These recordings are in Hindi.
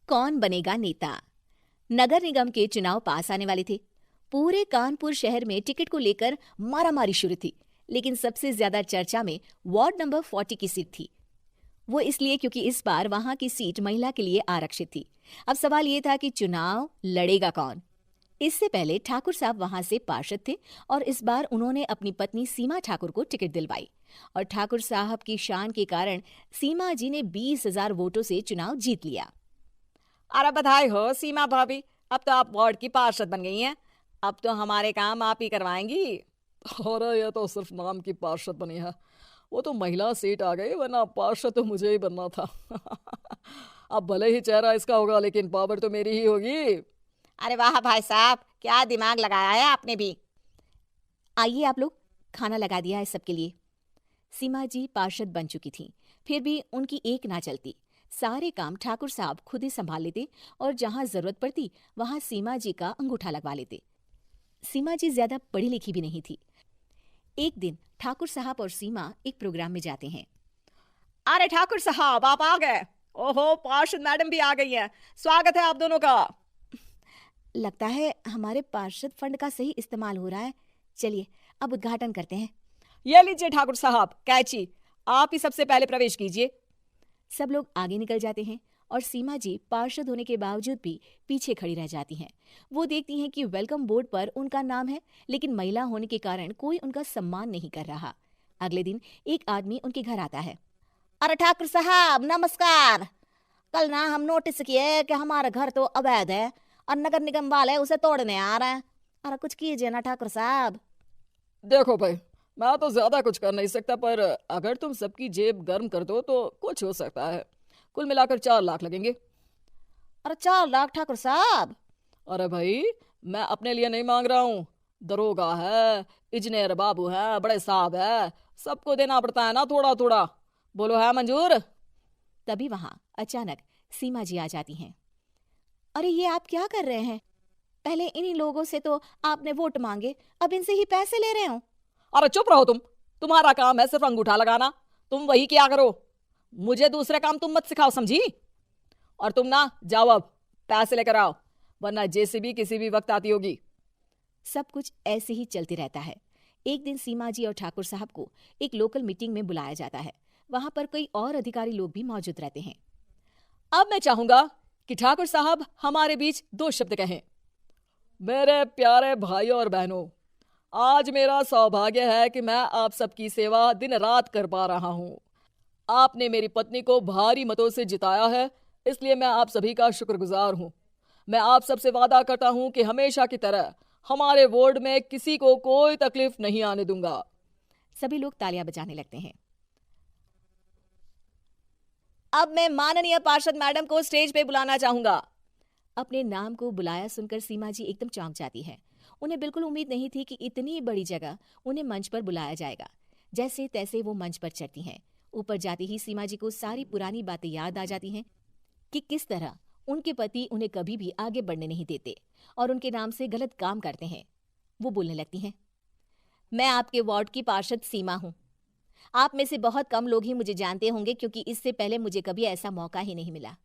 कौन बनेगा नेता। नगर निगम के चुनाव पास आने वाले थे। पूरे कानपुर शहर में टिकट को लेकर मारामारी शुरू थी, लेकिन सबसे ज्यादा चर्चा में वार्ड नंबर 40 की सीट थी। वो इसलिए क्योंकि इस बार वहां की सीट महिला के लिए आरक्षित थी। अब सवाल ये था कि चुनाव लड़ेगा कौन। इससे पहले ठाकुर साहब वहां से पार्षद थे और इस बार उन्होंने अपनी पत्नी सीमा ठाकुर को टिकट दिलवाई और ठाकुर साहब की शान के कारण सीमा जी ने 20,000 वोटों से चुनाव जीत लिया। अरे बधाई हो सीमा भाभी, अब तो आप वार्ड की पार्षद बन गई हैं। अब तो हमारे काम आप ही करवाएंगी। अरे ये तो सिर्फ नाम की पार्षद बनी है, वो तो महिला सीट आ गई, वरना पार्षद तो मुझे ही बनना था। अब भले ही चेहरा इसका होगा, लेकिन पावर तो मेरी ही होगी। अरे वाह भाई साहब, क्या दिमाग लगाया है आपने भी। आइए आप लोग, खाना लगा दिया है सबके लिए। सीमा जी पार्षद बन चुकी थीं, फिर भी उनकी एक ना चलती। सारे काम ठाकुर साहब खुद ही संभाल लेते और जहां जरूरत पड़ती वहां सीमा जी का अंगूठा लगवा लेते। सीमा जी ज्यादा पढ़ी लिखी भी नहीं थी। एक दिन ठाकुर साहब और सीमा एक प्रोग्राम में जाते हैं। अरे ठाकुर साहब, आप आ गए। ओहो, पार्षद मैडम भी आ गई हैं। स्वागत है आप दोनों का। लगता है हमारे पार्षद फंड का सही इस्तेमाल हो रहा है। चलिए अब उद्घाटन करते हैं। ये लीजिए ठाकुर साहब कैची, आप ही सबसे पहले प्रवेश कीजिए। सब लोग आगे निकल जाते हैं और सीमा जी पार्षद होने के बावजूद भी पीछे खड़ी रह जाती हैं। वो देखती हैं कि वेलकम बोर्ड पर उनका नाम है, लेकिन महिला होने के कारण कोई उनका सम्मान नहीं कर रहा। अगले दिन एक आदमी उनके घर आता है। अरे ठाकुर साहब नमस्कार। कल ना हम नोटिस किए कि हमारा घर तो अवैध है और नगर निगम वाले उसे तोड़ने आ रहे हैं। अरे कुछ कीजिए ना ठाकुर साहब। देखो भाई, मैं तो ज्यादा कुछ कर नहीं सकता, पर अगर तुम सबकी जेब गर्म कर दो तो कुछ हो सकता है। कुल मिलाकर 4 लाख लगेंगे। अरे 4 लाख ठाकुर साहब? अरे भाई, मैं अपने लिए नहीं मांग रहा हूँ। दरोगा है, इंजीनियर बाबू है, बड़े साहब है, सबको देना पड़ता है ना थोड़ा थोड़ा। बोलो है मंजूर? तभी वहां अचानक सीमा जी आ जाती हैं। अरे ये आप क्या कर रहे हैं? पहले इन्हीं लोगों से तो आपने वोट मांगे, अब इनसे ही पैसे ले रहे हो। अरे चुप रहो तुम, तुम्हारा काम है सिर्फ अंगूठा लगाना, तुम वही किया करो। मुझे दूसरे काम तुम मत सिखाओ, समझी? और तुम ना जाओ, अब पैसे लेकर आओ, वरना जेसीबी किसी भी वक्त आती होगी। सब कुछ ऐसे ही चलते रहता है। एक दिन सीमा जी और ठाकुर साहब को एक लोकल मीटिंग में बुलाया जाता है। वहां पर कई और अधिकारी लोग भी मौजूद रहते हैं। अब मैं चाहूंगा कि ठाकुर साहब हमारे बीच 2 शब्द कहें। मेरे प्यारे भाइयों और बहनों, आज मेरा सौभाग्य है कि मैं आप सबकी सेवा दिन रात कर पा रहा हूँ। आपने मेरी पत्नी को भारी मतों से जिताया है, इसलिए मैं आप सभी का शुक्रगुजार हूँ। मैं आप सबसे वादा करता हूँ कि हमेशा की तरह हमारे वार्ड में किसी को कोई तकलीफ नहीं आने दूंगा। सभी लोग तालियां बजाने लगते हैं। अब मैं माननीय पार्षद मैडम को स्टेज पे बुलाना चाहूंगा। अपने नाम को बुलाया सुनकर सीमा जी एकदम चौंक जाती है। उन्हें बिल्कुल उम्मीद नहीं थी कि इतनी बड़ी जगह उन्हें मंच पर बुलाया जाएगा। जैसे तैसे वो मंच पर चढ़ती हैं। ऊपर जाते ही सीमा जी को सारी पुरानी बातें याद आ जाती हैं कि किस तरह उनके पति उन्हें कभी भी आगे बढ़ने नहीं देते और उनके नाम से गलत काम करते हैं। वो बोलने लगती हैं, मैं आपके वार्ड की पार्षद सीमा हूँ। आप में से बहुत कम लोग ही मुझे जानते होंगे, क्योंकि इससे पहले मुझे कभी ऐसा मौका ही नहीं मिला।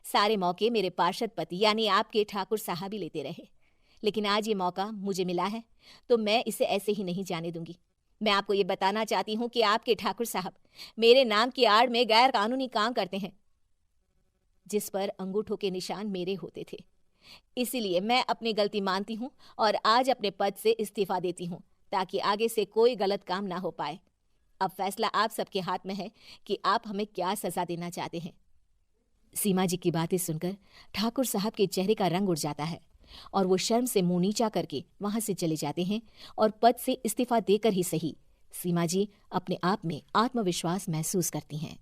सारे मौके मेरे पार्षद पति यानी आपके ठाकुर साहब ही लेते रहे, लेकिन आज ये मौका मुझे मिला है तो मैं इसे ऐसे ही नहीं जाने दूंगी। मैं आपको ये बताना चाहती हूँ कि आपके ठाकुर साहब मेरे नाम की आड़ में गैर कानूनी काम करते हैं, जिस पर अंगूठों के निशान मेरे होते थे। इसीलिए मैं अपनी गलती मानती हूँ और आज अपने पद से इस्तीफा देती हूँ, ताकि आगे से कोई गलत काम ना हो पाए। अब फैसला आप सबके हाथ में है कि आप हमें क्या सजा देना चाहते हैं। सीमा जी की बातें सुनकर ठाकुर साहब के चेहरे का रंग उड़ जाता है और वो शर्म से मुंह नीचा करके वहां से चले जाते हैं और पद से इस्तीफा देकर ही सही सीमा जी अपने आप में आत्मविश्वास महसूस करती हैं।